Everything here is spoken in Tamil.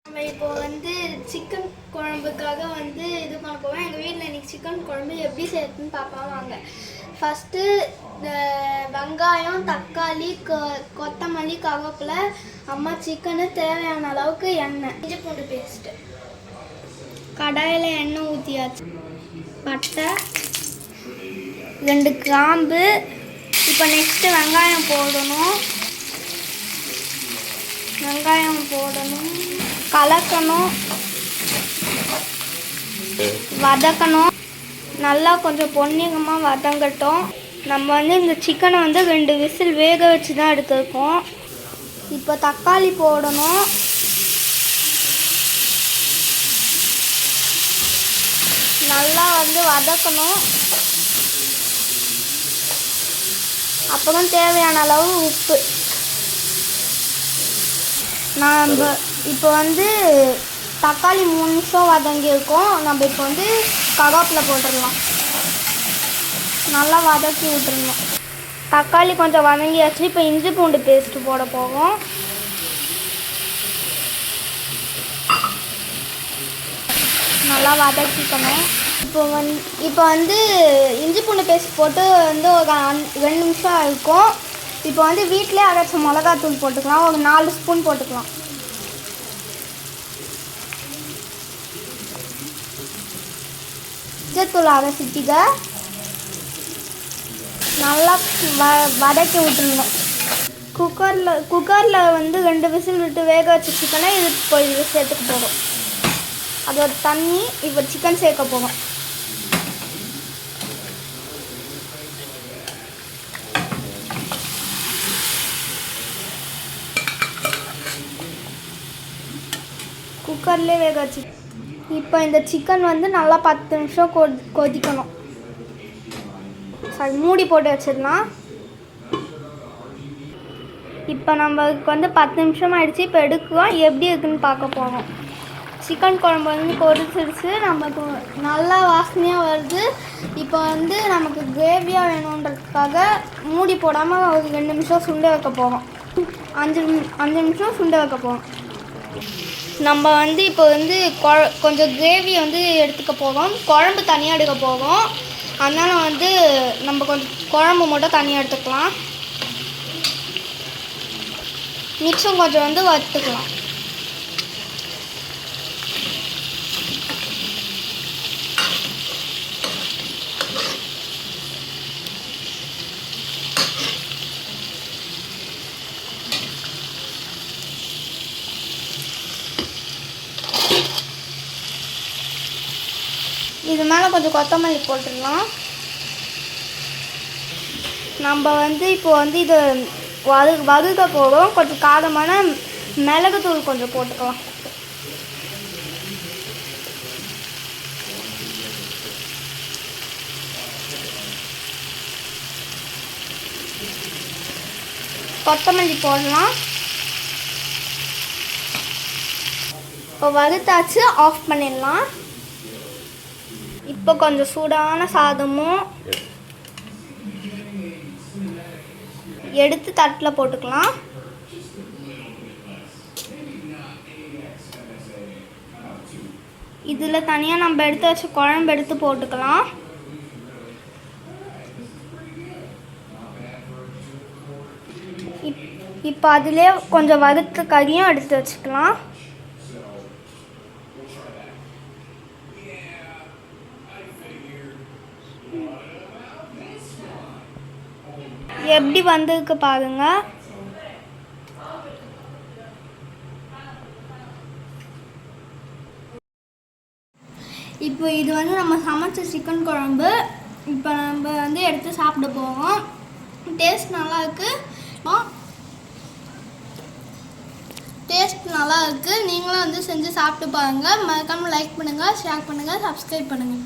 நம்ம இப்போ சிக்கன் குழம்புக்காக இது பண்ண போவோம். எங்கள் வீட்டில் இன்றைக்கி சிக்கன் குழம்பு எப்படி செய்யறதுன்னு பார்க்கலாம் வாங்க. ஃபஸ்ட்டு வெங்காயம், தக்காளி, கொத்தமல்லி, கருவேப்பிலை, அம்மா சிக்கனு, தேவையான அளவுக்கு எண்ணெய், இஞ்சி பூண்டு பேஸ்ட்டு, கடாயில் எண்ணெய் ஊற்றியாச்சு, பட்டை, 2 கிராம்பு. இப்போ நெக்ஸ்ட்டு வெங்காயம் போடணும். கலக்கணும், வதக்கணும். நல்லா கொஞ்சம் பொன்னிறமாக வதங்கட்டும். நம்ம இந்த சிக்கனை 2 விசில் வேக வச்சு தான் எடுத்துருக்கோம். இப்போ தக்காளி போடணும். நல்லா வதக்கணும். அப்புறம் தேவையான அளவு உப்பு. நம்ம இப்போ தக்காளி 3 நிமிஷம் வதங்கியிருக்கோம். நம்ம இப்போ கருவேப்பிலை போட்டுடலாம். நல்லா வதக்கி விட்டுருணும். தக்காளி கொஞ்சம் வதங்கியாச்சு. இப்போ இஞ்சி பூண்டு பேஸ்ட்டு போட போவோம். நல்லா வதக்கிக்கணும். இப்போ இஞ்சி பூண்டு பேஸ்ட் போட்டு ஒரு 2 நிமிஷம் இருக்கும். இப்போ வீட்டிலே அரைச்ச மிளகாத்தூள் போட்டுக்கலாம். ஒரு 4 ஸ்பூன் போட்டுக்கலாம். மஞ்சத்தூள் அரை சிட்டிக நல்லா வதக்கி விட்டுருணும். குக்கரில் 2 விசில் விட்டு வேக வச்ச சிக்கனை இது சேர்த்துக்க போகும். அதோட தண்ணி இப்போ சிக்கன் சேர்க்க போகும். குக்கர்லேயே வேக வச்சு இப்போ இந்த சிக்கன் நல்லா 10 நிமிஷம் கொதிக்கணும். சரி, மூடி போட்டு வச்சிடலாம். இப்போ நம்மளுக்கு 10 நிமிஷம் ஆகிடுச்சு. இப்போ எடுக்குவோம். எப்படி இருக்குன்னு பார்க்க போகிறோம். சிக்கன் குழம்பு கொதிச்சிருச்சு. நமக்கு நல்லா வாசனையாக வருது. இப்போ நமக்கு கிரேவியாக வேணுன்றதுக்காக மூடி போடாமல் ஒரு 2 நிமிஷம் சுண்ட வைக்க போகிறோம். 5 நிமிஷம் சுண்ட வைக்க போகிறோம். நம்ம இப்போ கொஞ்சம் கிரேவி எடுத்துக்க போகிறோம். குழம்பு தனியாக எடுக்க போகிறோம். அதனால் நம்ம கொஞ்சம் குழம்பு மட்டும் தனியாக எடுத்துக்கலாம். மிச்சம் கொஞ்சம் வறுத்துக்கலாம். இது மேலே கொஞ்சம் கொத்தமல்லி போட்டுடலாம். நம்ம இப்போ இது வறுக்க போகிறோம். கொஞ்சம் காரமான மிளகுத்தூள் கொஞ்சம் போட்டுக்கலாம். கொத்தமல்லி போடலாம். இப்போ வறுத்தாச்சு. ஆஃப் பண்ணிடலாம். இப்போ கொஞ்சம் சூடான சாதமும் எடுத்து தட்டில் போட்டுக்கலாம். இதில் தனியாக நம்ம எடுத்து வச்ச குழம்பு எடுத்து போட்டுக்கலாம். இப்போ அதிலே கொஞ்சம் வறுத்த கறியும் எடுத்து வச்சுக்கலாம். எப்படி வந்திருக்கு பாருங்க. இப்போ இது நம்ம சமைச்ச சிக்கன் குழம்பு. இப்போ நம்ம எடுத்து சாப்பிட போவோம். டேஸ்ட் நல்லா இருக்கு. நீங்களும் செஞ்சு சாப்பிட்டு பாருங்கள். மறக்காமல் லைக் பண்ணுங்கள், ஷேர் பண்ணுங்கள், சப்ஸ்கிரைப் பண்ணுங்கள்.